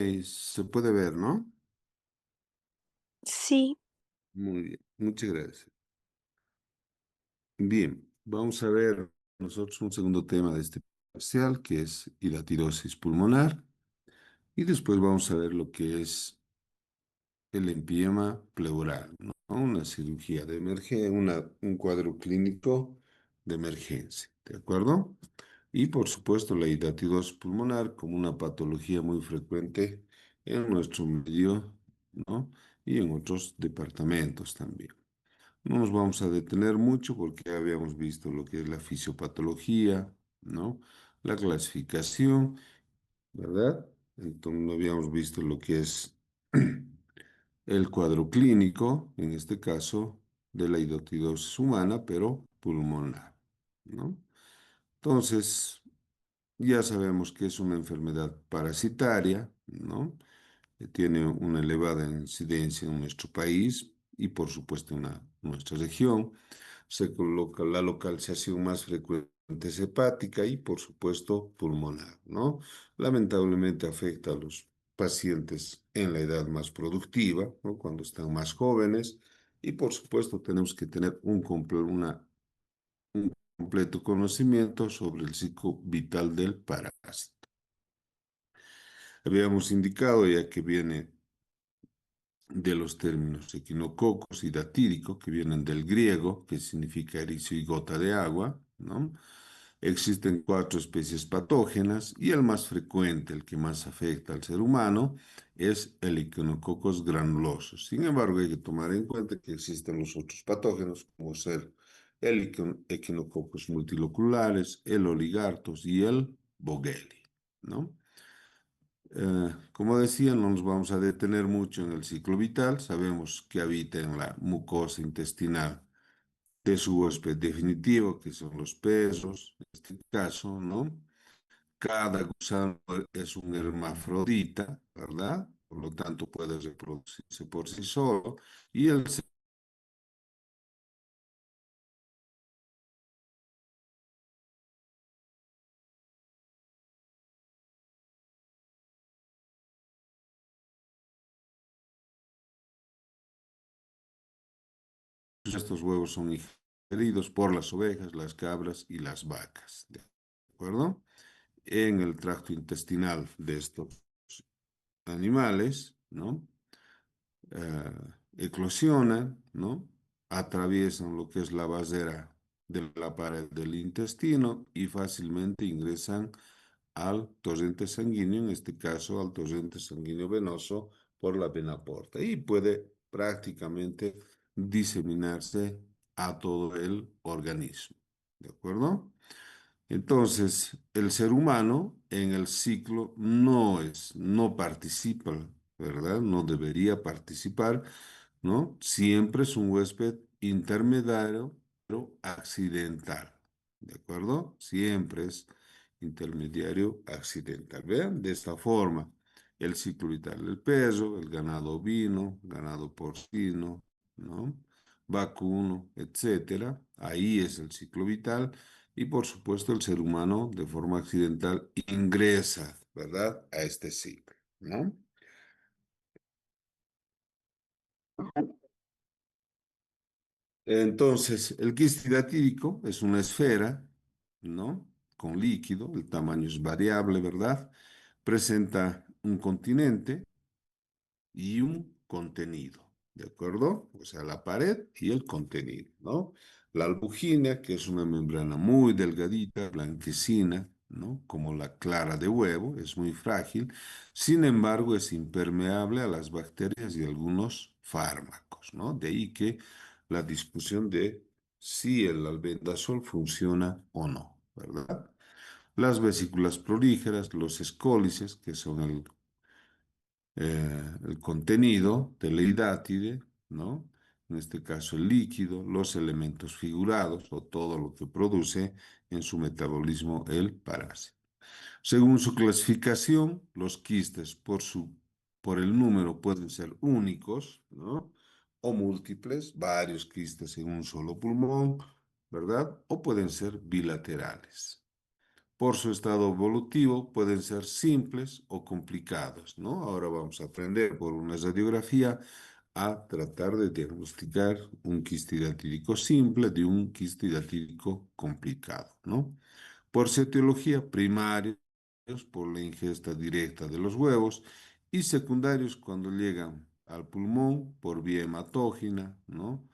Se puede ver, ¿no? Sí, Muy bien, muchas gracias. Bien, vamos a ver nosotros un segundo tema de este parcial, que es hidatidosis pulmonar, y después vamos a ver lo que es el empiema pleural, ¿no? Una cirugía de emergencia, un cuadro clínico de emergencia, ¿de acuerdo? Y por supuesto la hidatidosis pulmonar como una patología muy frecuente en nuestro medio, ¿no? Y en otros departamentos también. No nos vamos a detener mucho porque ya habíamos visto lo que es la fisiopatología, ¿no? La clasificación, ¿verdad? Entonces no habíamos visto lo que es el cuadro clínico, en este caso, de la hidatidosis humana, pero pulmonar, ¿no? Entonces, ya sabemos que es una enfermedad parasitaria, ¿no? Tiene una elevada incidencia en nuestro país y por supuesto en nuestra región. Se coloca la localización más frecuente es hepática y por supuesto pulmonar, ¿no? Lamentablemente afecta a los pacientes en la edad más productiva, ¿no? Cuando están más jóvenes y por supuesto tenemos que tener un completo conocimiento sobre el ciclo vital del parásito. Habíamos indicado ya que viene de los términos equinococos y datírico, que vienen del griego, que significa erizo y gota de agua, ¿no? Existen cuatro especies patógenas y el más frecuente, el que más afecta al ser humano, es el Echinococos granulosos. Sin embargo, hay que tomar en cuenta que existen los otros patógenos, como ser el Echinococos multiloculares, el Oligartos y el Bogeli, ¿no? Como decía, no nos vamos a detener mucho en el ciclo vital. Sabemos que habita en la mucosa intestinal de su huésped definitivo, que son los pesos, en este caso, ¿no? Cada gusano es un hermafrodita, ¿verdad? Por lo tanto, puede reproducirse por sí solo. Y el estos huevos son ingeridos por las ovejas, las cabras y las vacas, ¿de acuerdo? En el tracto intestinal de estos animales, ¿no? Eclosionan, ¿no? Atraviesan lo que es la basera de la pared del intestino y fácilmente ingresan al torrente sanguíneo, en este caso al torrente sanguíneo venoso por la vena porta y puede prácticamente diseminarse a todo el organismo, ¿de acuerdo? Entonces, el ser humano en el ciclo no participa, ¿verdad? No debería participar, ¿no? Siempre es un huésped intermediario, pero accidental, ¿de acuerdo? Siempre es intermediario accidental. Vean, de esta forma, el ciclo vital del perro, el ganado ovino, ganado porcino, ¿no? Vacuno, etcétera. Ahí es el ciclo vital. Y por supuesto el ser humano de forma accidental ingresa, ¿verdad? A este ciclo, ¿no? Entonces, el quiste hidatídico es una esfera, ¿no? Con líquido, el tamaño es variable, ¿verdad? Presenta un continente y un contenido, ¿de acuerdo? O sea, la pared y el contenido, ¿no? La albugina, que es una membrana muy delgadita, blanquecina, ¿no? Como la clara de huevo, es muy frágil, sin embargo, es impermeable a las bacterias y algunos fármacos, ¿no? De ahí que la discusión de si el albendazol funciona o no, ¿verdad? Las vesículas prolígeras, los escólices, que son el contenido de la hidátide, ¿no? En este caso el líquido, los elementos figurados o todo lo que produce en su metabolismo el parásito. Según su clasificación, los quistes por el número pueden ser únicos, ¿no? O múltiples, varios quistes en un solo pulmón, ¿verdad? O pueden ser bilaterales. por su estado evolutivo pueden ser simples o complicados, ¿no? Ahora vamos a aprender por una radiografía a tratar de diagnosticar un quiste hidatídico simple de un quiste hidatídico complicado, ¿no? Por su etiología, primarios por la ingesta directa de los huevos y secundarios cuando llegan al pulmón por vía hematógena, ¿no?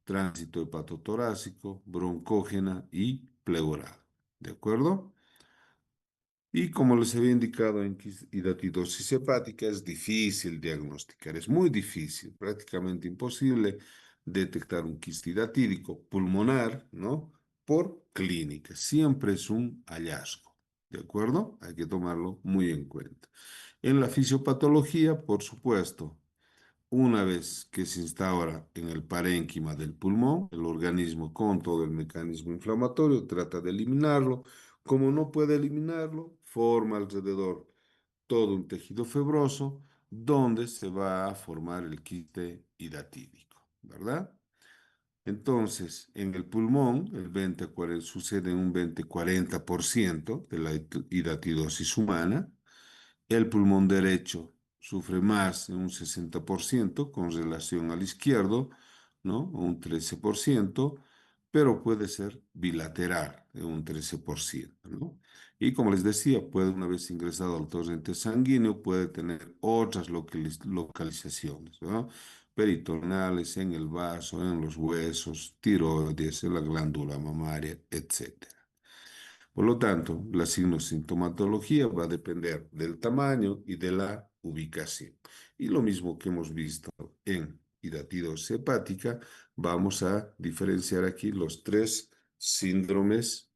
Tránsito hepatotorácico, broncógena y pleural. ¿De acuerdo? Y como les había indicado en hidatidosis hepática, es difícil diagnosticar, es muy difícil, prácticamente imposible detectar un quiste hidatídico pulmonar, ¿no? Por clínica. Siempre es un hallazgo, ¿de acuerdo? Hay que tomarlo muy en cuenta. En la fisiopatología, por supuesto, una vez que se instaura en el parénquima del pulmón, el organismo con todo el mecanismo inflamatorio trata de eliminarlo. Como no puede eliminarlo, forma alrededor todo un tejido fibroso donde se va a formar el quiste hidatídico, ¿verdad? Entonces, en el pulmón, sucede en un 20-40% de la hidatidosis humana. El pulmón derecho sufre más en un 60% con relación al izquierdo, ¿no? Un 13%, pero puede ser bilateral en un 13%, ¿no? Y como les decía, puede una vez ingresado al torrente sanguíneo, puede tener otras localizaciones, ¿no? Peritonales, en el vaso, en los huesos, tiroides, en la glándula mamaria, etcétera. Por lo tanto, la sintomatología va a depender del tamaño y de la ubicación. Y lo mismo que hemos visto en hidatidosis hepática, vamos a diferenciar aquí los tres síndromes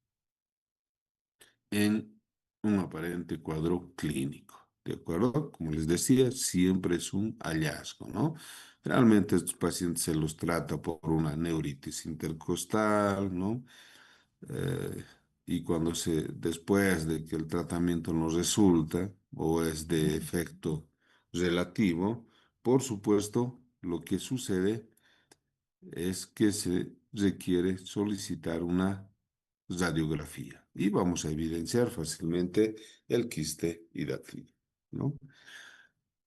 en un aparente cuadro clínico. ¿De acuerdo? Como les decía, siempre es un hallazgo, ¿no? Realmente estos pacientes se los trata por una neuritis intercostal, ¿no? Eh, y después de que el tratamiento no resulta o es de efecto relativo, por supuesto, lo que sucede es que se requiere solicitar una radiografía y vamos a evidenciar fácilmente el quiste hidatídico, ¿no?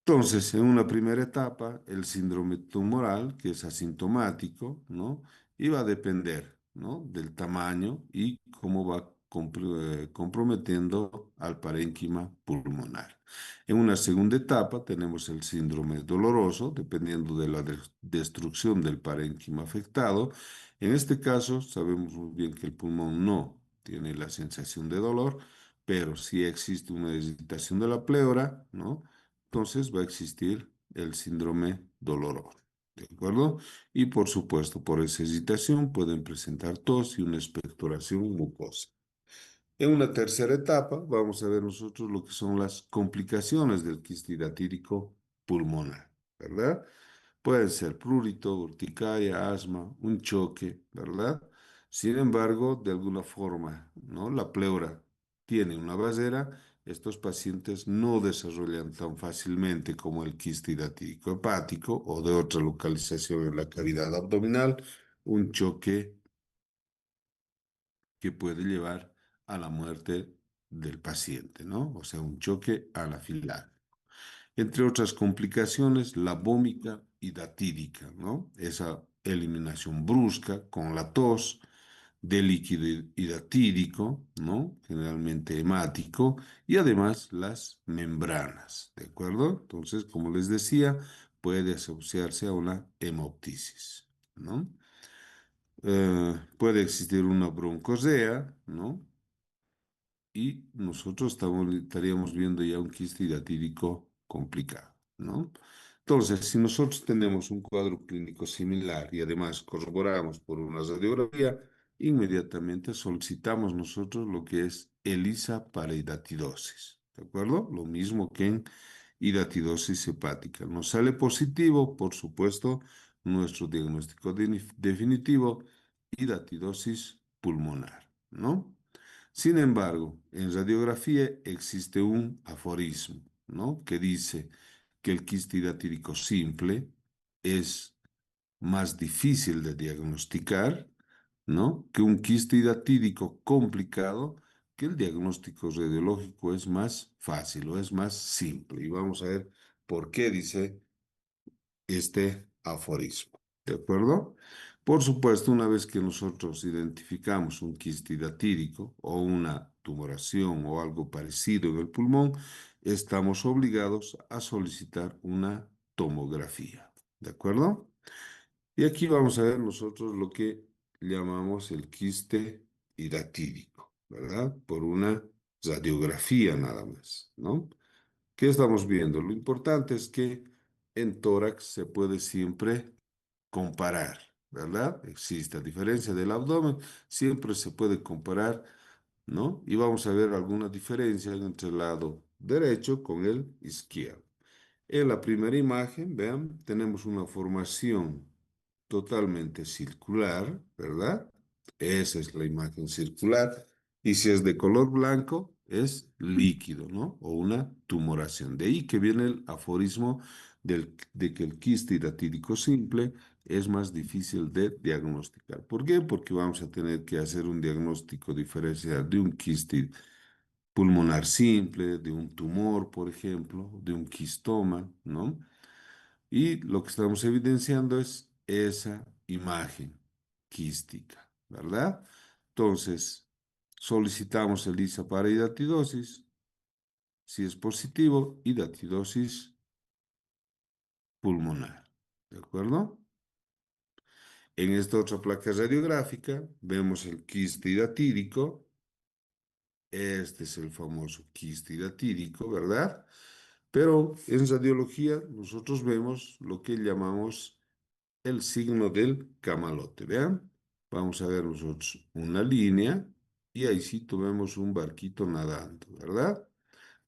Entonces, en una primera etapa, el síndrome tumoral, que es asintomático, ¿no? Y va a depender, ¿no? Del tamaño y cómo va comprometiendo al parénquima pulmonar. En una segunda etapa tenemos el síndrome doloroso, dependiendo de la destrucción del parénquima afectado. En este caso, sabemos muy bien que el pulmón no tiene la sensación de dolor, pero sí existe una excitación de la pleura, ¿no? Entonces va a existir el síndrome doloroso, ¿de acuerdo? Y por supuesto, por esa excitación pueden presentar tos y una expectoración mucosa. En una tercera etapa vamos a ver nosotros lo que son las complicaciones del quiste hidatídico pulmonar, ¿verdad? Pueden ser prurito, urticaria, asma, un choque, ¿verdad? Sin embargo, de alguna forma, ¿no? La pleura tiene una basera, estos pacientes no desarrollan tan fácilmente como el quiste hidatídico hepático o de otra localización en la cavidad abdominal, un choque que puede llevar a la muerte del paciente, ¿no? O sea, un choque anafiláctico. Entre otras complicaciones, la vómica hidatídica, ¿no? Esa eliminación brusca con la tos de líquido hidatídico, ¿no? Generalmente hemático, y además las membranas, ¿de acuerdo? Entonces, como les decía, puede asociarse a una hemoptisis, ¿no? Puede existir una broncosea, ¿no? Y nosotros estaríamos viendo ya un quiste hidatídico complicado, ¿no? Entonces, si nosotros tenemos un cuadro clínico similar y además corroboramos por una radiografía, inmediatamente solicitamos nosotros lo que es ELISA para hidatidosis, ¿de acuerdo? Lo mismo que en hidatidosis hepática. Nos sale positivo, por supuesto, nuestro diagnóstico definitivo, hidatidosis pulmonar, ¿no? Sin embargo, en radiografía existe un aforismo, ¿no? Que dice que el quiste hidatídico simple es más difícil de diagnosticar, ¿no? Que un quiste hidatídico complicado, que el diagnóstico radiológico es más fácil o es más simple. Y vamos a ver por qué dice este aforismo. ¿De acuerdo? Por supuesto, una vez que nosotros identificamos un quiste hidatídico o una tumoración o algo parecido en el pulmón, estamos obligados a solicitar una tomografía. ¿De acuerdo? Y aquí vamos a ver nosotros lo que llamamos el quiste hidatídico, ¿verdad? Por una radiografía nada más, ¿no? ¿Qué estamos viendo? Lo importante es que en tórax se puede siempre comparar, ¿verdad? Existe, a diferencia del abdomen, siempre se puede comparar, ¿no? Y vamos a ver alguna diferencia entre el lado derecho con el izquierdo. En la primera imagen, vean, tenemos una formación totalmente circular, ¿verdad? Esa es la imagen circular. Y si es de color blanco, es líquido, ¿no? O una tumoración. De ahí que viene el aforismo de que el quiste hidatídico simple es más difícil de diagnosticar. ¿Por qué? Porque vamos a tener que hacer un diagnóstico diferencial de un quiste pulmonar simple, de un tumor, por ejemplo, de un quistoma, ¿no? Y lo que estamos evidenciando es esa imagen quística, ¿verdad? Entonces, solicitamos el ISA para hidatidosis. Si es positivo, hidatidosis pulmonar, ¿de acuerdo? En esta otra placa radiográfica vemos el quiste hidatídico. Este es el famoso quiste hidatídico, ¿verdad? Pero en radiología nosotros vemos lo que llamamos el signo del camalote. Vean, vamos a ver nosotros una línea y ahí sí vemos un barquito nadando, ¿verdad?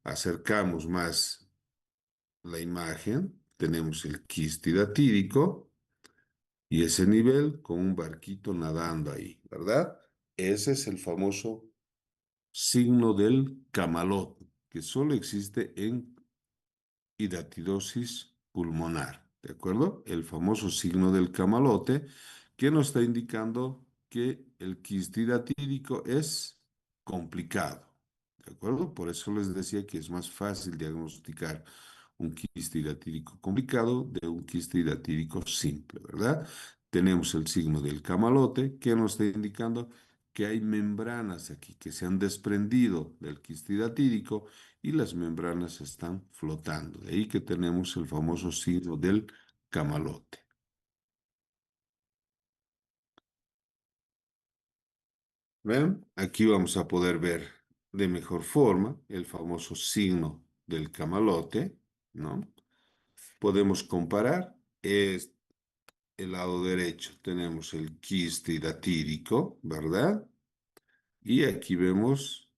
Acercamos más la imagen, tenemos el quiste hidatídico y ese nivel con un barquito nadando ahí, ¿verdad? Ese es el famoso signo del camalote, que solo existe en hidatidosis pulmonar, ¿de acuerdo? El famoso signo del camalote que nos está indicando que el quiste hidatídico es complicado, ¿de acuerdo? Por eso les decía que es más fácil diagnosticar un quiste hidatídico complicado de un quiste hidatídico simple, ¿verdad? Tenemos el signo del camalote que nos está indicando que hay membranas aquí que se han desprendido del quiste hidatídico y las membranas están flotando. De ahí que tenemos el famoso signo del camalote. ¿Ven? Aquí vamos a poder ver de mejor forma el famoso signo del camalote, ¿no? Podemos comparar. Es el lado derecho tenemos el quiste hidatídico, ¿verdad? Y aquí vemos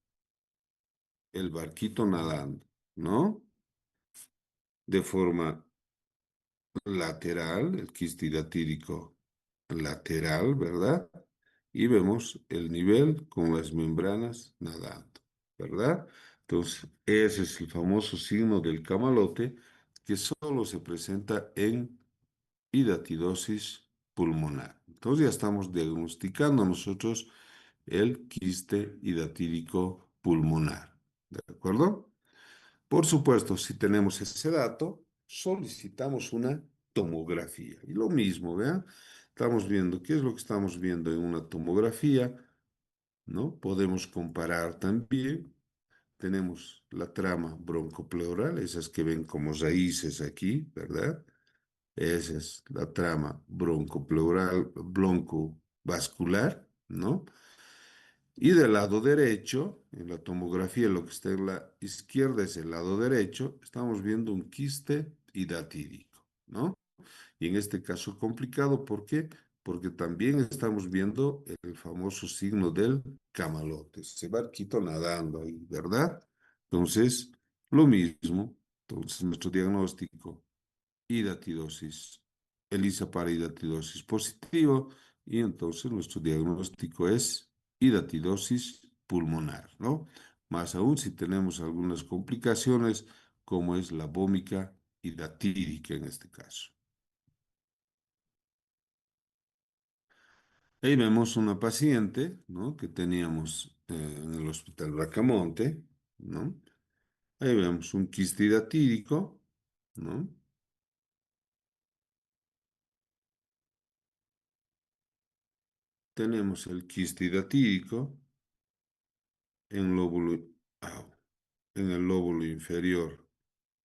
el barquito nadando, ¿no? De forma lateral, el quiste hidatídico lateral, ¿verdad? Y vemos el nivel con las membranas nadando, ¿verdad? Entonces, ese es el famoso signo del camalote que solo se presenta en hidatidosis pulmonar. Entonces, ya estamos diagnosticando nosotros el quiste hidatídico pulmonar, ¿de acuerdo? Por supuesto, si tenemos ese dato, solicitamos una tomografía. Y lo mismo, ¿vean? Estamos viendo qué es lo que estamos viendo en una tomografía, ¿no? Podemos comparar también. Tenemos la trama broncopleural, esas que ven como raíces aquí, ¿verdad? Esa es la trama broncopleural, broncovascular, ¿no? Y del lado derecho, en la tomografía, lo que está en la izquierda es el lado derecho, estamos viendo un quiste hidatídico, ¿no? Y en este caso complicado, ¿por qué? Porque también estamos viendo el famoso signo del camalote, ese barquito nadando ahí, ¿verdad? Entonces, lo mismo, entonces nuestro diagnóstico hidatidosis, ELISA para hidatidosis positivo, y entonces nuestro diagnóstico es hidatidosis pulmonar, ¿no? Más aún si tenemos algunas complicaciones, como es la vómica hidatídica en este caso. Ahí vemos una paciente, ¿no? Que teníamos en el hospital Bracamonte, ¿no? Ahí vemos un quiste hidatídico, ¿no? Tenemos el quiste hidatídico en lóbulo, au, en el lóbulo inferior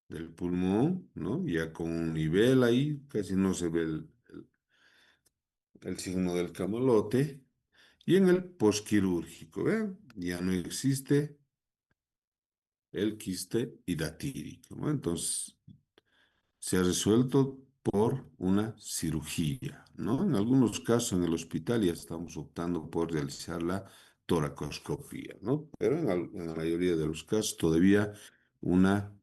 del pulmón, ¿no? Ya con un nivel ahí, casi no se ve el signo del camalote. Y en el posquirúrgico, ¿ven? Ya no existe el quiste hidatídico, ¿no? Entonces, se ha resuelto por una cirugía, ¿no? En algunos casos en el hospital ya estamos optando por realizar la toracoscopía, ¿no? Pero en la mayoría de los casos todavía una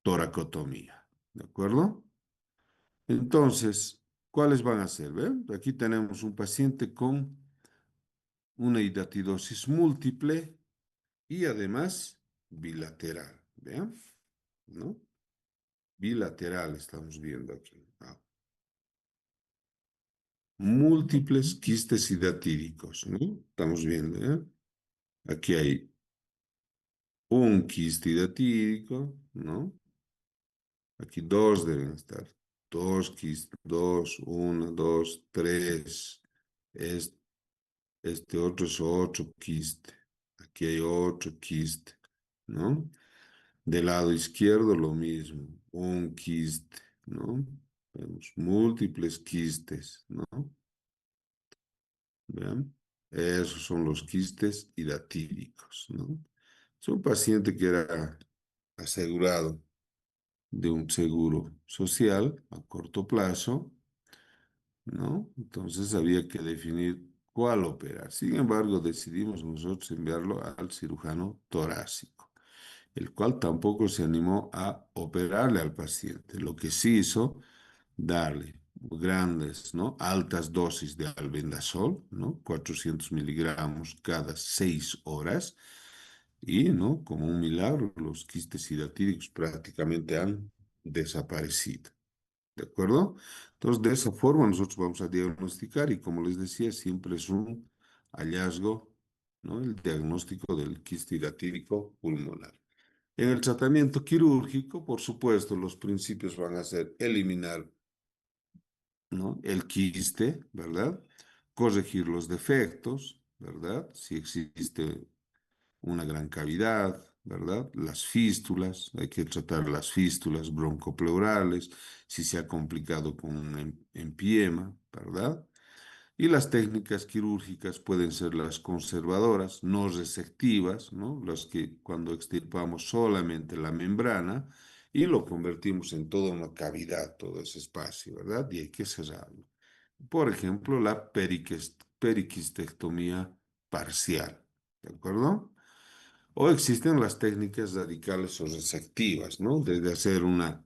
toracotomía, ¿de acuerdo? Entonces, ¿cuáles van a ser? ¿Ven? Aquí tenemos un paciente con una hidatidosis múltiple y además bilateral, ¿vean? ¿No? Bilateral estamos viendo aquí. Múltiples quistes hidatíricos, ¿no? Estamos viendo, ¿eh? Aquí hay un quiste hidatírico, ¿no? Aquí dos deben estar. Dos quistes, dos, uno, dos, tres. Es- Este otro es otro quiste. Aquí hay otro quiste, ¿no? Del lado izquierdo lo mismo, un quiste, ¿no? Vemos múltiples quistes, ¿no? ¿Vean? Esos son los quistes hidatíricos, ¿no? Es un paciente que era asegurado de un seguro social a corto plazo, ¿no? Entonces había que definir cuál operar. Sin embargo, decidimos nosotros enviarlo al cirujano torácico, el cual tampoco se animó a operarle al paciente. Lo que sí hizo, darle grandes, ¿no? Altas dosis de albendazol, ¿no? 400 mg cada 6 horas. Y, ¿no? Como un milagro, los quistes hidatíricos prácticamente han desaparecido. ¿De acuerdo? Entonces, de esa forma nosotros vamos a diagnosticar y como les decía, siempre es un hallazgo, ¿no? El diagnóstico del quiste hidatídico pulmonar. En el tratamiento quirúrgico, por supuesto, los principios van a ser eliminar, ¿no? El quiste, ¿verdad? Corregir los defectos, ¿verdad? Si existe una gran cavidad, ¿verdad? Las fístulas, hay que tratar las fístulas broncopleurales, si se ha complicado con un empiema, ¿verdad? Y las técnicas quirúrgicas pueden ser las conservadoras, no resectivas, ¿no? Las que cuando extirpamos solamente la membrana y lo convertimos en toda una cavidad, todo ese espacio, ¿verdad? Y hay que cerrarlo. Por ejemplo, la periquistectomía parcial, ¿de acuerdo? O existen las técnicas radicales o resectivas, ¿no? Desde hacer una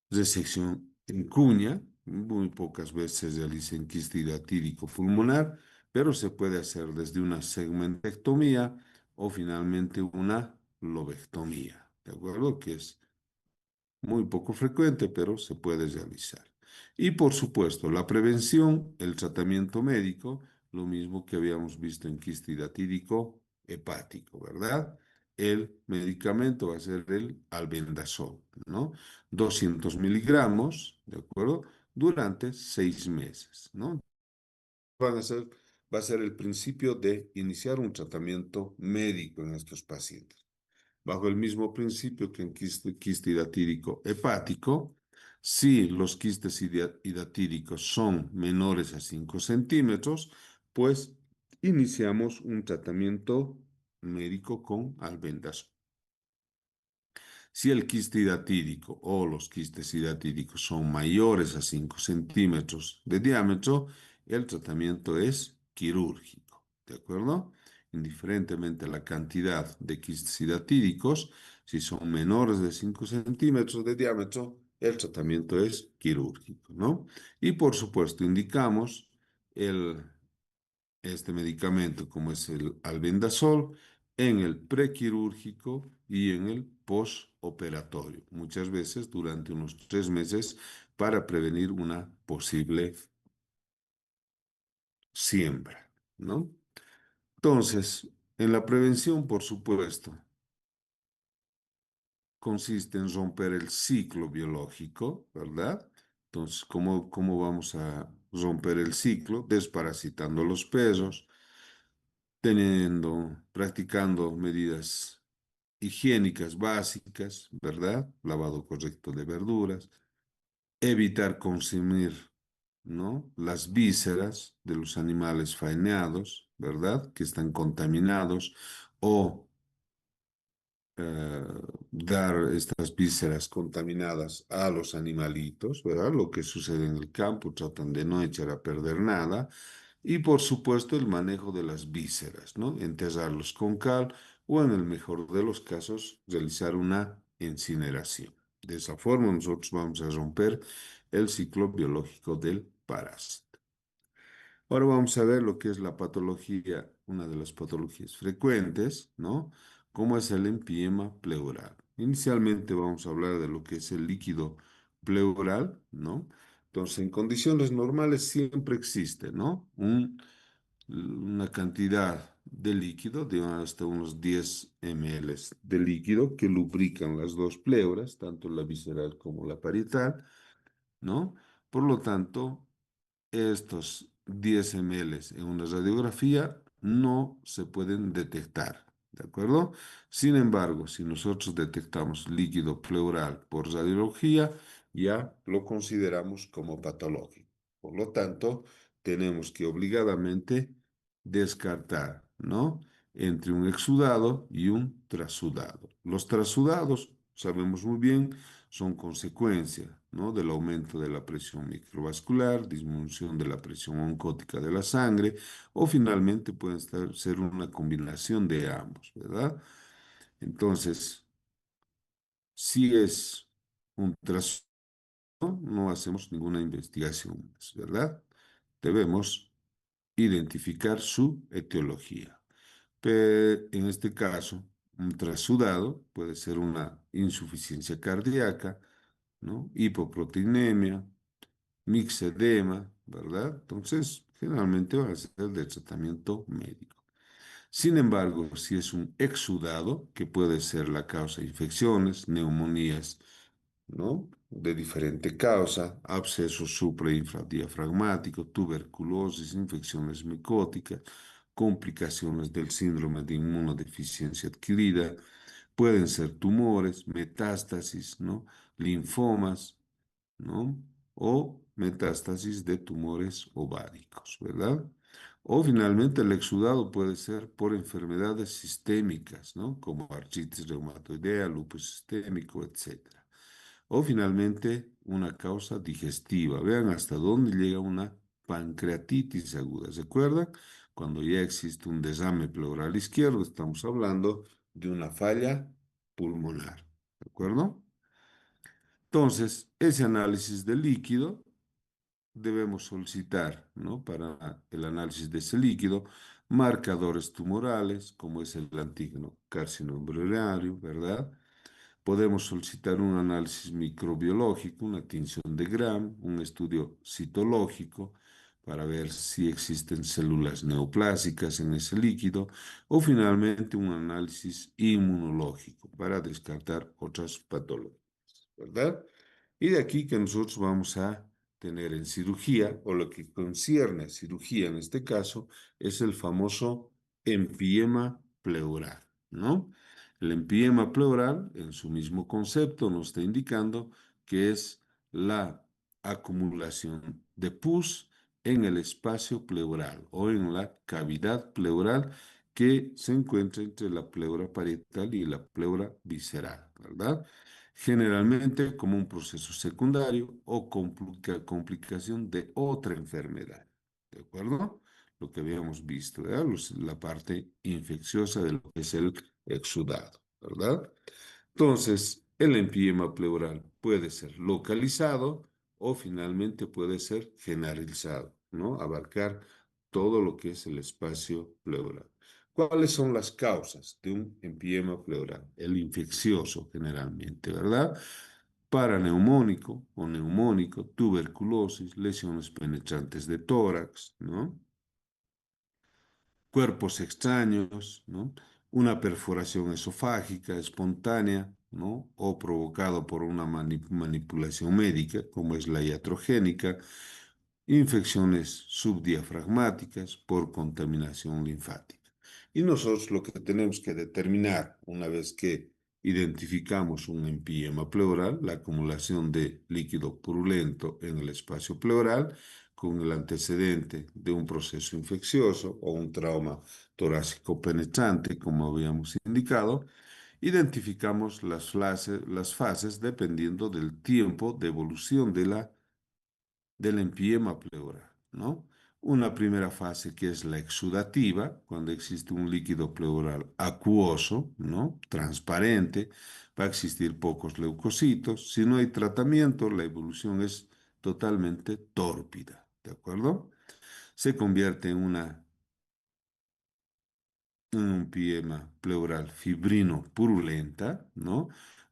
resección en cuña, muy pocas veces se realiza en quiste hidatídico pulmonar, pero se puede hacer desde una segmentectomía o finalmente una lobectomía, ¿de acuerdo? Que es muy poco frecuente, pero se puede realizar. Y por supuesto, la prevención, el tratamiento médico, lo mismo que habíamos visto en quiste hidatídico hepático, ¿verdad? El medicamento va a ser el albendazol, ¿no? 200 mg, ¿de acuerdo? Durante 6 meses, ¿no? Van a ser, va a ser el principio de iniciar un tratamiento médico en estos pacientes bajo el mismo principio que en quiste hidatídico hepático. Si los quistes hidatíricos son menores a 5 centímetros, pues iniciamos un tratamiento médico con albendazol. Si el quiste hidatídico o los quistes hidatíricos son mayores a 5 centímetros de diámetro, el tratamiento es quirúrgico, ¿de acuerdo? Indiferentemente a la cantidad de quistes hidatíricos, si son menores de 5 centímetros de diámetro, el tratamiento es quirúrgico, ¿no? Y por supuesto, indicamos el este medicamento, como es el albendazol, en el prequirúrgico y en el postoperatorio, muchas veces durante unos 3 meses para prevenir una posible siembra, ¿no? Entonces, en la prevención, por supuesto, consiste en romper el ciclo biológico, ¿verdad? Entonces, ¿cómo vamos a romper el ciclo? Desparasitando los perros, practicando medidas higiénicas básicas, ¿verdad? Lavado correcto de verduras, evitar consumir, ¿no? Las vísceras de los animales faenados, ¿verdad? Que están contaminados o eh, dar estas vísceras contaminadas a los animalitos, ¿verdad? Lo que sucede en el campo, tratan de no echar a perder nada. Y por supuesto el manejo de las vísceras, ¿no? Enterrarlos con cal o en el mejor de los casos realizar una incineración. De esa forma nosotros vamos a romper el ciclo biológico del parásito. Ahora vamos a ver lo que es la patología, una de las patologías frecuentes, ¿no? Como es el empiema pleural. Inicialmente vamos a hablar de lo que es el líquido pleural, ¿no? Entonces, en condiciones normales siempre existe, ¿no? Una cantidad de líquido de hasta unos 10 ml de líquido que lubrican las dos pleuras, tanto la visceral como la parietal, ¿no? Por lo tanto, estos 10 ml en una radiografía no se pueden detectar, ¿de acuerdo? Sin embargo, si nosotros detectamos líquido pleural por radiología, ya lo consideramos como patológico. Por lo tanto, tenemos que obligadamente descartar, ¿no? Entre un exudado y un trasudado. Los trasudados, sabemos muy bien, son consecuencia, ¿no? Del aumento de la presión microvascular, disminución de la presión oncótica de la sangre, o finalmente pueden ser una combinación de ambos, ¿verdad? Entonces, si es un trastorno, no hacemos ninguna investigación más, ¿verdad? Debemos identificar su etiología. En este caso, un trasudado puede ser una insuficiencia cardíaca, ¿no? Hipoproteinemia, mixedema, ¿verdad? Entonces, generalmente van a ser de tratamiento médico. Sin embargo, si es un exudado, que puede ser la causa de infecciones, neumonías, ¿no? De diferente causa, absceso suprainfradiafragmático, tuberculosis, infecciones micóticas, complicaciones del síndrome de inmunodeficiencia adquirida, pueden ser tumores, metástasis, ¿no? Linfomas, ¿no? O metástasis de tumores ováricos, ¿verdad? O finalmente el exudado puede ser por enfermedades sistémicas, ¿no? Como artritis reumatoidea, lupus sistémico, etcétera. O finalmente una causa digestiva. Vean hasta dónde llega una pancreatitis aguda. ¿Se acuerdan? Cuando ya existe un desame pleural izquierdo, estamos hablando de una falla pulmonar. ¿De acuerdo? Entonces, ese análisis de líquido debemos solicitar, ¿no? Para el análisis de ese líquido, marcadores tumorales, como es el antígeno carcinoembrionario, ¿verdad? Podemos solicitar un análisis microbiológico, una tinción de Gram, un estudio citológico para ver si existen células neoplásicas en ese líquido, o finalmente un análisis inmunológico para descartar otras patologías, ¿verdad? Y de aquí que nosotros vamos a tener en cirugía, o lo que concierne a cirugía en este caso, es el famoso empiema pleural, ¿no? El empiema pleural, en su mismo concepto, nos está indicando que es la acumulación de pus en el espacio pleural o en la cavidad pleural que se encuentra entre la pleura parietal y la pleura visceral, ¿verdad? Generalmente como un proceso secundario o complicación de otra enfermedad, ¿de acuerdo? Lo que habíamos visto, ¿verdad? La parte infecciosa de lo que es el exudado, ¿verdad? Entonces, el empiema pleural puede ser localizado o finalmente puede ser generalizado, ¿no? Abarcar todo lo que es el espacio pleural. ¿Cuáles son las causas de un empiema pleural? El infeccioso generalmente, ¿verdad? Paraneumónico o neumónico, tuberculosis, lesiones penetrantes de tórax, ¿no? cuerpos extraños, ¿no? Una perforación esofágica espontánea, ¿no? O provocado por una manipulación médica, como es la iatrogénica, infecciones subdiafragmáticas por contaminación linfática. Y nosotros lo que tenemos que determinar una vez que identificamos un empiema pleural, la acumulación de líquido purulento en el espacio pleural, con el antecedente de un proceso infeccioso o un trauma torácico penetrante, como habíamos indicado, identificamos las fases dependiendo del tiempo de evolución del empiema pleural, ¿no? Una primera fase que es la exudativa, cuando existe un líquido pleural acuoso, ¿no? Transparente, va a existir pocos leucocitos. Si no hay tratamiento, la evolución es totalmente tórpida, ¿de acuerdo? Se convierte en un piema pleural fibrino purulenta, ¿no?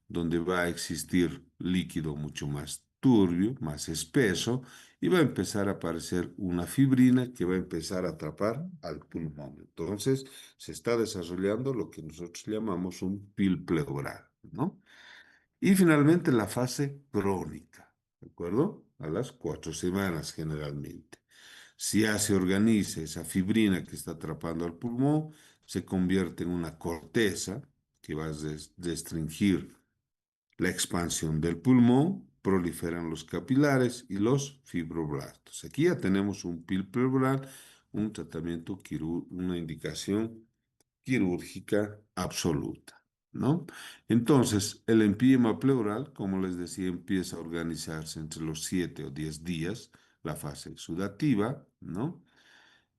Donde va a existir líquido mucho más turbio, más espeso, y va a empezar a aparecer una fibrina que va a empezar a atrapar al pulmón. Entonces, se está desarrollando lo que nosotros llamamos un PIL pleural, ¿no? Y finalmente la fase crónica, ¿de acuerdo? A las 4 semanas generalmente. Si ya se organiza esa fibrina que está atrapando al pulmón, se convierte en una corteza que va a restringir la expansión del pulmón, proliferan los capilares y los fibroblastos. Aquí ya tenemos un PIL pleural, un tratamiento una indicación quirúrgica absoluta, ¿no? Entonces, el empiema pleural, como les decía, empieza a organizarse entre los 7 o 10 días, la fase exudativa, ¿no?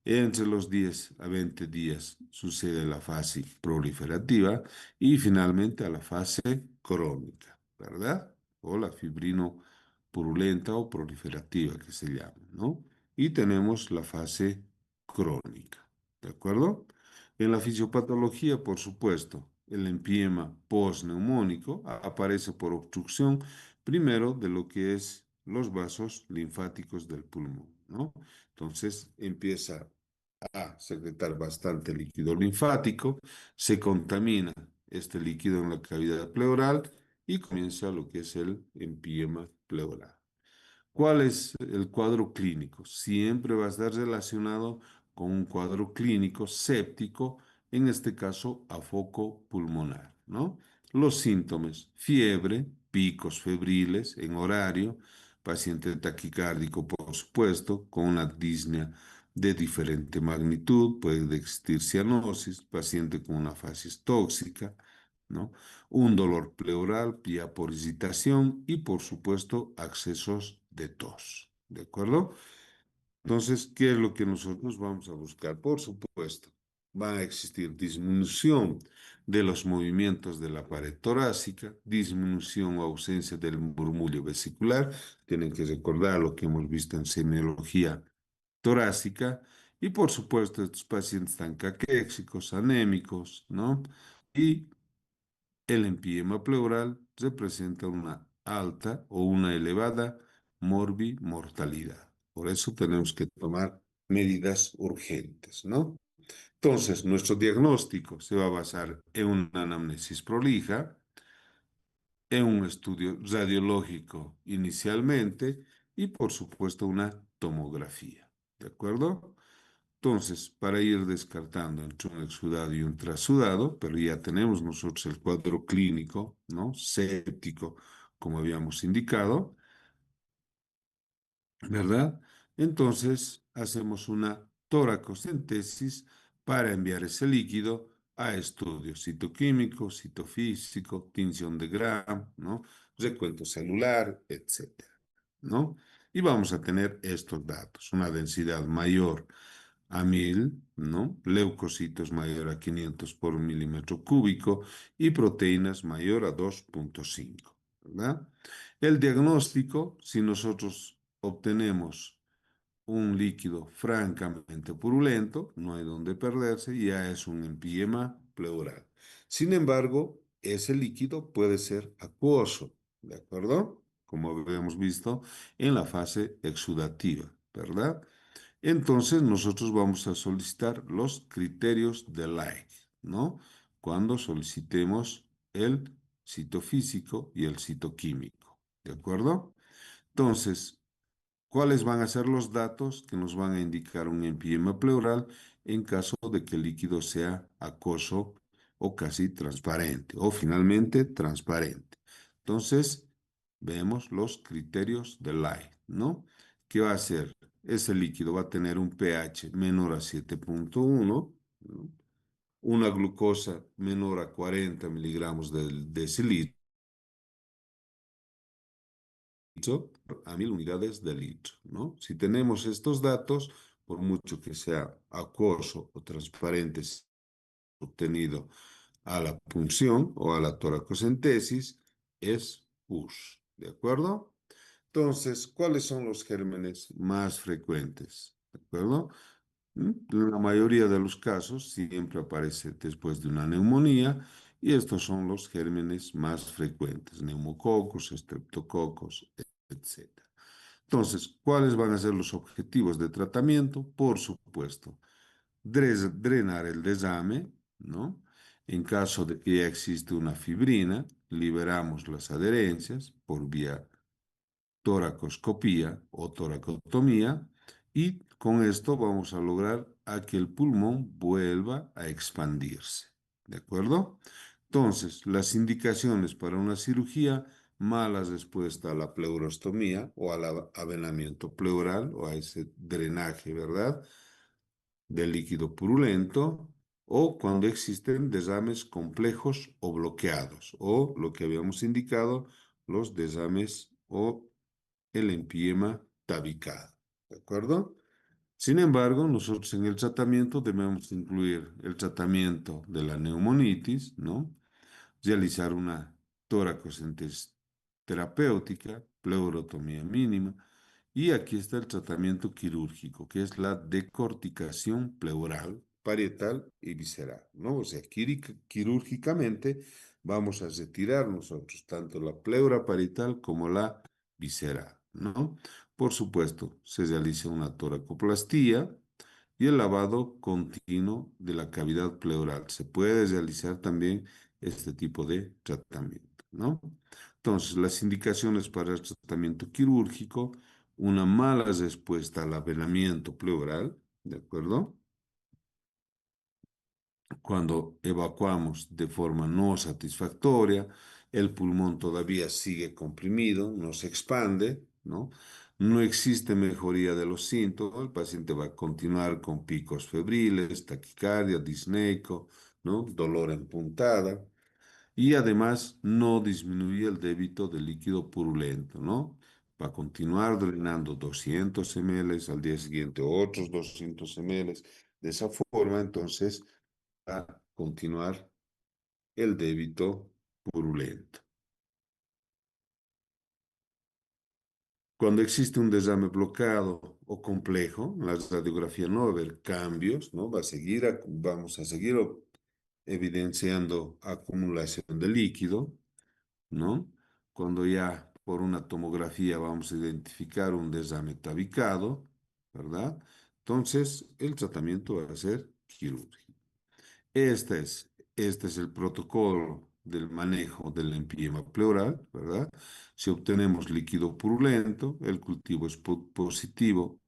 Entre los 10 a 20 días sucede la fase proliferativa y finalmente a la fase crónica, ¿verdad? O la fibrino purulenta o proliferativa que se llama, ¿no? Y tenemos la fase crónica, ¿de acuerdo? En la fisiopatología, por supuesto, el empiema postneumónico aparece por obstrucción primero de lo que es los vasos linfáticos del pulmón, ¿no? Entonces empieza a secretar bastante líquido linfático, se contamina este líquido en la cavidad pleural y comienza lo que es el empiema pleural. ¿Cuál es el cuadro clínico? Siempre va a estar relacionado con un cuadro clínico séptico, en este caso a foco pulmonar, ¿no? Los síntomas, fiebre, picos febriles en horario, paciente taquicárdico, por supuesto, con una disnea de diferente magnitud, puede existir cianosis, paciente con una fasis tóxica, ¿no? Un dolor pleural, vía por excitación y, por supuesto, accesos de tos. ¿De acuerdo? Entonces, ¿qué es lo que nosotros vamos a buscar? Por supuesto, va a existir disminución de los movimientos de la pared torácica, disminución o ausencia del murmullo vesicular. Tienen que recordar lo que hemos visto en semiología torácica. Y, por supuesto, estos pacientes están caquéxicos, anémicos, ¿no? Y el empiema pleural representa una alta o una elevada morbimortalidad. Por eso tenemos que tomar medidas urgentes, ¿no? Entonces, nuestro diagnóstico se va a basar en una anamnesis prolija, en un estudio radiológico inicialmente y, por supuesto, una tomografía. ¿De acuerdo? Entonces, para ir descartando entre un exudado y un trasudado, pero ya tenemos nosotros el cuadro clínico, ¿no? Séptico, como habíamos indicado, ¿verdad? Entonces, hacemos una toracocentesis para enviar ese líquido a estudios citoquímicos, citofísico, tinción de Gram, ¿no? Recuento celular, etcétera, ¿no? Y vamos a tener estos datos, una densidad mayor a 1000, ¿no? Leucocitos mayor a 500 por milímetro cúbico y proteínas mayor a 2,5, ¿verdad? El diagnóstico, si nosotros obtenemos un líquido francamente purulento, no hay donde perderse, ya es un empiema pleural. Sin embargo, ese líquido puede ser acuoso, ¿de acuerdo? Como habíamos visto en la fase exudativa, ¿verdad? Entonces nosotros vamos a solicitar los criterios de Light, ¿no? Cuando solicitemos el citofísico y el citoquímico, ¿de acuerdo? Entonces, ¿cuáles van a ser los datos que nos van a indicar un empiema pleural en caso de que el líquido sea acuoso o casi transparente o finalmente transparente? Entonces, vemos los criterios de Light, ¿no? ¿Qué va a hacer? Ese líquido va a tener un pH menor a 7,1, ¿no? Una glucosa menor a 40 miligramos del decilitro a 1.000 unidades de litro, ¿no? Si tenemos estos datos, por mucho que sea acuoso o transparente obtenido a la punción o a la toracocentesis, es pus, ¿de acuerdo? Entonces, ¿cuáles son los gérmenes más frecuentes? ¿De acuerdo? La mayoría de los casos siempre aparece después de una neumonía y estos son los gérmenes más frecuentes, neumococos, estreptococos, etc. Entonces, ¿cuáles van a ser los objetivos de tratamiento? Por supuesto, drenar el desame, ¿no? En caso de que ya existe una fibrina, liberamos las adherencias por vía toracoscopía o toracotomía y con esto vamos a lograr a que el pulmón vuelva a expandirse. ¿De acuerdo? Entonces, las indicaciones para una cirugía, mala respuesta a la pleurostomía o al avenamiento pleural o a ese drenaje, ¿verdad? De líquido purulento o cuando existen desames complejos o bloqueados o lo que habíamos indicado, los desames o el empiema tabicado. ¿De acuerdo? Sin embargo, nosotros en el tratamiento debemos incluir el tratamiento de la neumonitis, ¿no? Realizar una toracocentesis terapéutica, pleurotomía mínima, y aquí está el tratamiento quirúrgico, que es la decorticación pleural, parietal y visceral, ¿no? O sea, quirúrgicamente vamos a retirar nosotros tanto la pleura parietal como la visceral, ¿no? Por supuesto, se realiza una toracoplastía y el lavado continuo de la cavidad pleural. Se puede realizar también este tipo de tratamiento, ¿no? Entonces, las indicaciones para el tratamiento quirúrgico, una mala respuesta al avenamiento pleural, ¿de acuerdo? Cuando evacuamos de forma no satisfactoria, el pulmón todavía sigue comprimido, no se expande, ¿no? No existe mejoría de los síntomas, el paciente va a continuar con picos febriles, taquicardia, disneico, ¿no? Dolor en puntada y además no disminuye el débito de líquido purulento, ¿no? Va a continuar drenando 200 ml, al día siguiente otros 200 ml. De esa forma, entonces, a continuar el débito purulento. Cuando existe un desame bloqueado o complejo, en la radiografía no va a haber cambios, ¿no? Vamos a seguir evidenciando acumulación de líquido, ¿no? Cuando ya por una tomografía vamos a identificar un desame tabicado, ¿verdad? Entonces, el tratamiento va a ser quirúrgico. Este es el protocolo del manejo del empiema pleural, ¿verdad? Si obtenemos líquido purulento, el cultivo es positivo,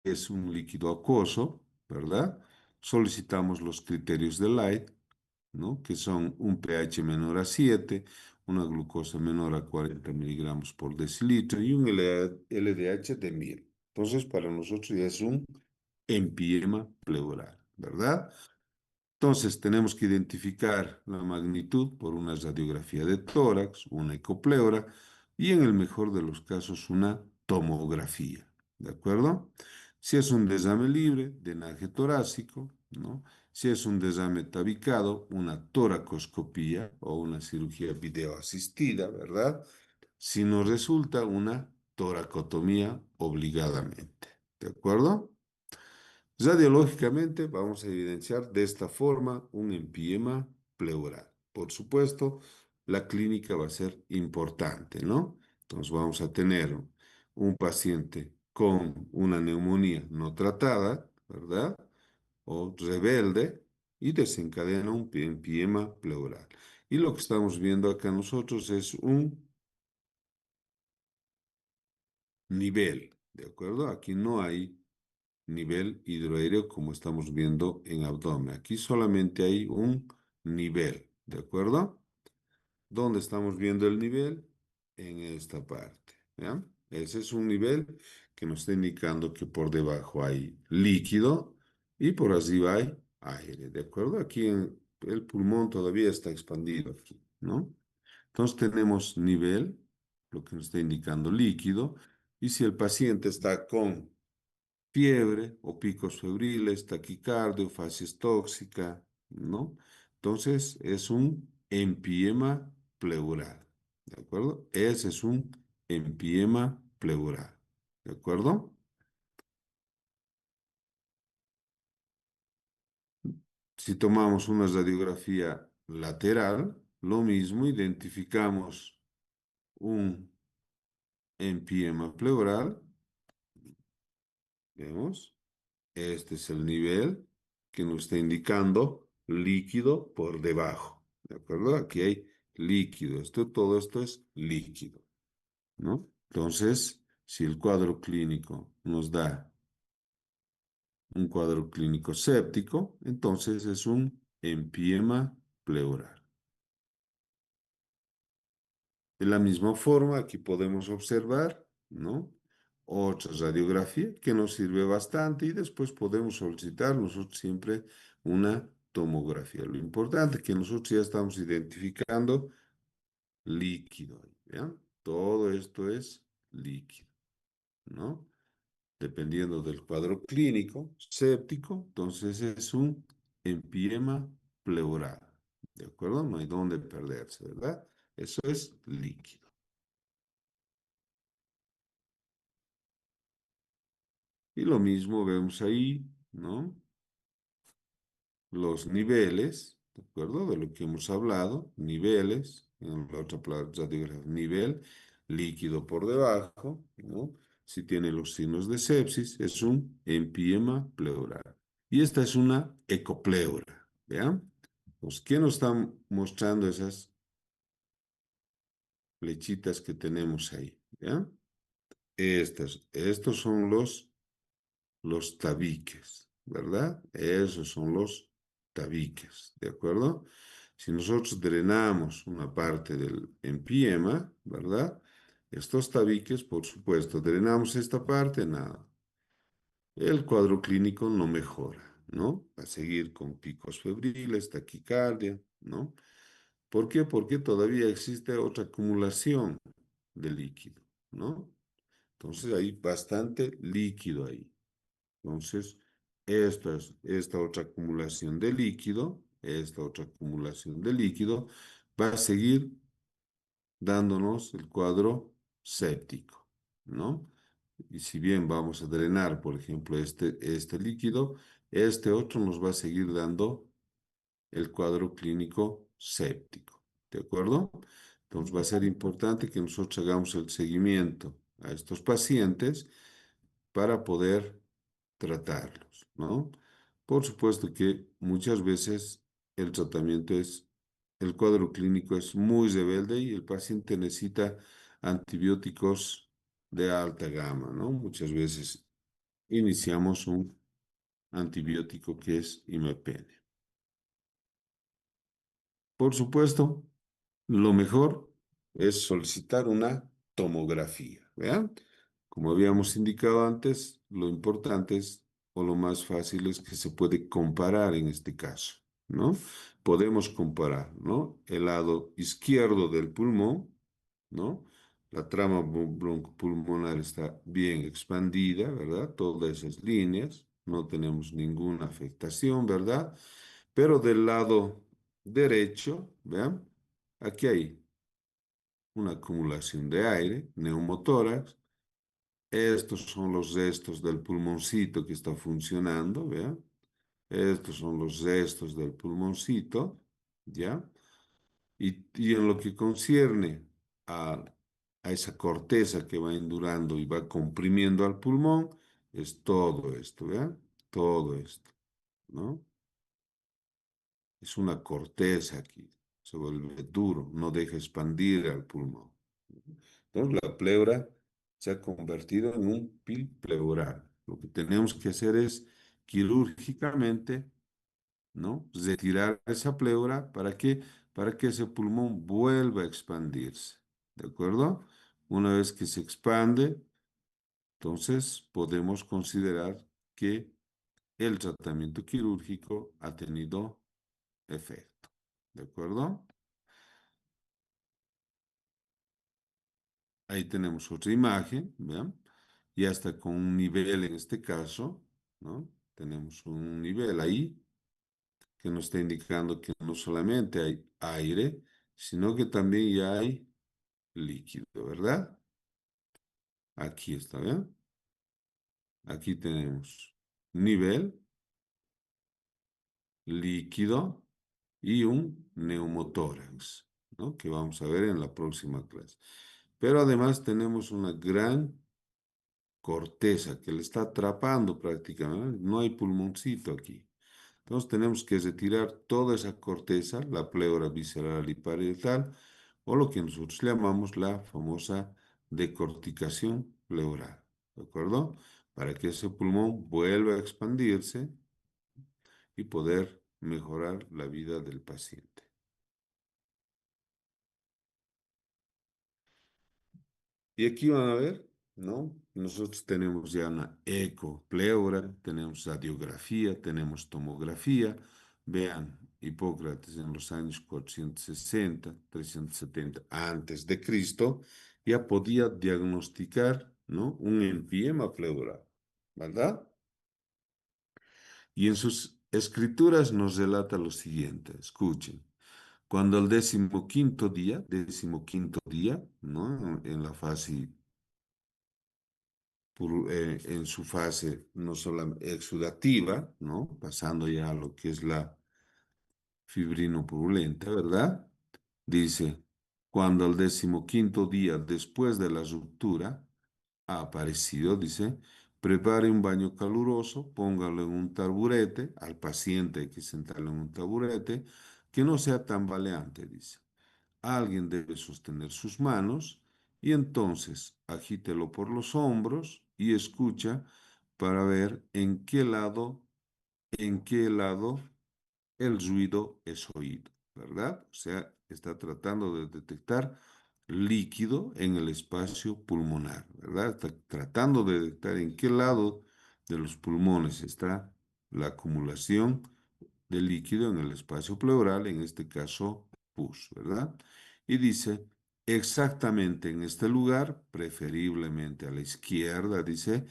es un líquido acuoso, ¿verdad? Solicitamos los criterios de Light, ¿no? Que son un pH menor a 7, una glucosa menor a 40 miligramos por decilitro y un LDH de 1.000. Entonces, para nosotros ya es un empiema pleural, ¿verdad? Entonces, tenemos que identificar la magnitud por una radiografía de tórax, una ecopleura y en el mejor de los casos una tomografía. ¿De acuerdo? Si es un desame libre, drenaje torácico, ¿no? Si es un desame tabicado, una toracoscopía o una cirugía videoasistida, ¿verdad? Si no resulta, una toracotomía obligadamente. ¿De acuerdo? Radiológicamente vamos a evidenciar de esta forma un empiema pleural. Por supuesto, la clínica va a ser importante, ¿no? Entonces vamos a tener un paciente con una neumonía no tratada, ¿verdad? O rebelde y desencadena un empiema pleural. Y lo que estamos viendo acá nosotros es un nivel, ¿de acuerdo? Aquí no hay nivel hidroaéreo como estamos viendo en abdomen. Aquí solamente hay un nivel, ¿de acuerdo? ¿Dónde estamos viendo el nivel? En esta parte, ¿ya? Ese es un nivel que nos está indicando que por debajo hay líquido y por arriba hay aire, ¿de acuerdo? Aquí en el pulmón todavía está expandido aquí, ¿no? Entonces tenemos nivel, lo que nos está indicando líquido, y si el paciente está con fiebre o picos febriles, taquicardia, facies tóxica, ¿no? Entonces es un empiema pleural, ¿de acuerdo? Ese es un empiema pleural, ¿de acuerdo? Si tomamos una radiografía lateral, lo mismo, identificamos un empiema pleural, vemos. Este es el nivel que nos está indicando líquido por debajo. ¿De acuerdo? Aquí hay líquido. Todo esto es líquido, ¿no? Entonces, si el cuadro clínico nos da un cuadro clínico séptico, entonces es un empiema pleural. De la misma forma, aquí podemos observar, ¿no? Otra radiografía que nos sirve bastante y después podemos solicitar nosotros siempre una tomografía. Lo importante es que nosotros ya estamos identificando líquido, ¿ya? Todo esto es líquido, ¿no? Dependiendo del cuadro clínico séptico, entonces es un empiema pleural, ¿de acuerdo? No hay dónde perderse, ¿verdad? Eso es líquido. Y lo mismo vemos ahí, ¿no? Los niveles, ¿de acuerdo? De lo que hemos hablado, niveles, en la otra radiografía, nivel, líquido por debajo, ¿no? Si tiene los signos de sepsis, es un empiema pleural. Y esta es una ecopleura, ¿vean? Pues, ¿qué nos están mostrando esas flechitas que tenemos ahí? ¿Ya? Estos son los tabiques, ¿verdad? Esos son los tabiques, ¿de acuerdo? Si nosotros drenamos una parte del empiema, ¿verdad? Estos tabiques, por supuesto, drenamos esta parte, nada. El cuadro clínico no mejora, ¿no? Va a seguir con picos febriles, taquicardia, ¿no? ¿Por qué? Porque todavía existe otra acumulación de líquido, ¿no? Entonces hay bastante líquido ahí. Entonces, esta otra acumulación de líquido, esta otra acumulación de líquido, va a seguir dándonos el cuadro séptico, ¿no? Y si bien vamos a drenar, por ejemplo, este líquido, este otro nos va a seguir dando el cuadro clínico séptico, ¿de acuerdo? Entonces va a ser importante que nosotros hagamos el seguimiento a estos pacientes para poder tratarlos, ¿no? Por supuesto que muchas veces el tratamiento el cuadro clínico es muy rebelde y el paciente necesita antibióticos de alta gama, ¿no? Muchas veces iniciamos un antibiótico que es imapene. Por supuesto, lo mejor es solicitar una tomografía, ¿vean? Como habíamos indicado antes, lo importante es, o lo más fácil es que se puede comparar en este caso, ¿no? Podemos comparar, ¿no? El lado izquierdo del pulmón, ¿no? La trama broncopulmonar está bien expandida, ¿verdad? Todas esas líneas, no tenemos ninguna afectación, ¿verdad? Pero del lado derecho, ¿vean? Aquí hay una acumulación de aire, neumotórax. Estos son los restos del pulmoncito que está funcionando, ¿vean? Estos son los restos del pulmoncito, ¿ya? Y en lo que concierne a a esa corteza que va endurando y va comprimiendo al pulmón, es todo esto, ¿vean? Todo esto, ¿no? Es una corteza aquí, se vuelve duro, no deja expandir al pulmón. Entonces la pleura se ha convertido en un pil pleural. Lo que tenemos que hacer es quirúrgicamente, ¿no? Retirar esa pleura para que ese pulmón vuelva a expandirse, ¿de acuerdo? Una vez que se expande, entonces podemos considerar que el tratamiento quirúrgico ha tenido efecto, ¿de acuerdo? Ahí tenemos otra imagen, ¿vean? Ya está con un nivel en este caso, ¿no? Tenemos un nivel ahí que nos está indicando que no solamente hay aire, sino que también ya hay líquido, ¿verdad? Aquí está, ¿vean? Aquí tenemos nivel, líquido y un neumotórax, ¿no? Que vamos a ver en la próxima clase. Pero además tenemos una gran corteza que le está atrapando prácticamente. No hay pulmoncito aquí. Entonces tenemos que retirar toda esa corteza, la pleura visceral y parietal, o lo que nosotros llamamos la famosa decorticación pleural. ¿De acuerdo? Para que ese pulmón vuelva a expandirse y poder mejorar la vida del paciente. Y aquí van a ver, ¿no? Nosotros tenemos ya una ecopleura, tenemos radiografía, tenemos tomografía. Vean, Hipócrates en los años 460, 370 antes de Cristo, ya podía diagnosticar, ¿no? Un empiema pleural, ¿verdad? Y en sus escrituras nos relata lo siguiente, escuchen. Cuando el decimoquinto día, ¿no? En la fase en su fase no solo exudativa, ¿no? Pasando ya a lo que es la fibrino purulenta, ¿verdad? Dice, cuando al decimoquinto día después de la ruptura ha aparecido, dice, prepare un baño caluroso, póngalo en un taburete, al paciente hay que sentarlo en un taburete, que no sea tambaleante, dice. Alguien debe sostener sus manos y entonces agítelo por los hombros y escucha para ver en qué lado el ruido es oído, ¿verdad? O sea, está tratando de detectar líquido en el espacio pulmonar, ¿verdad? Está tratando de detectar en qué lado de los pulmones está la acumulación de líquido en el espacio pleural, en este caso pus, ¿verdad? Y dice, exactamente en este lugar, preferiblemente a la izquierda, dice,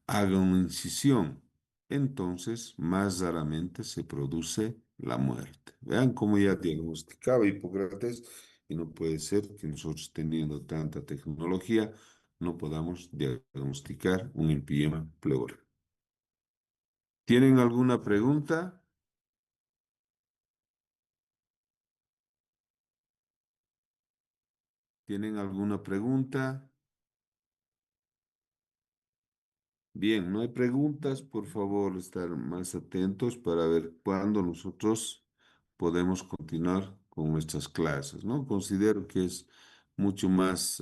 haga una incisión. Entonces, más raramente se produce la muerte. Vean cómo ya diagnosticaba Hipócrates y no puede ser que nosotros teniendo tanta tecnología no podamos diagnosticar un empiema pleural. ¿Tienen alguna pregunta? ¿Tienen alguna pregunta? Bien, no hay preguntas, por favor, estar más atentos para ver cuándo nosotros podemos continuar con nuestras clases, ¿no? Considero que es mucho más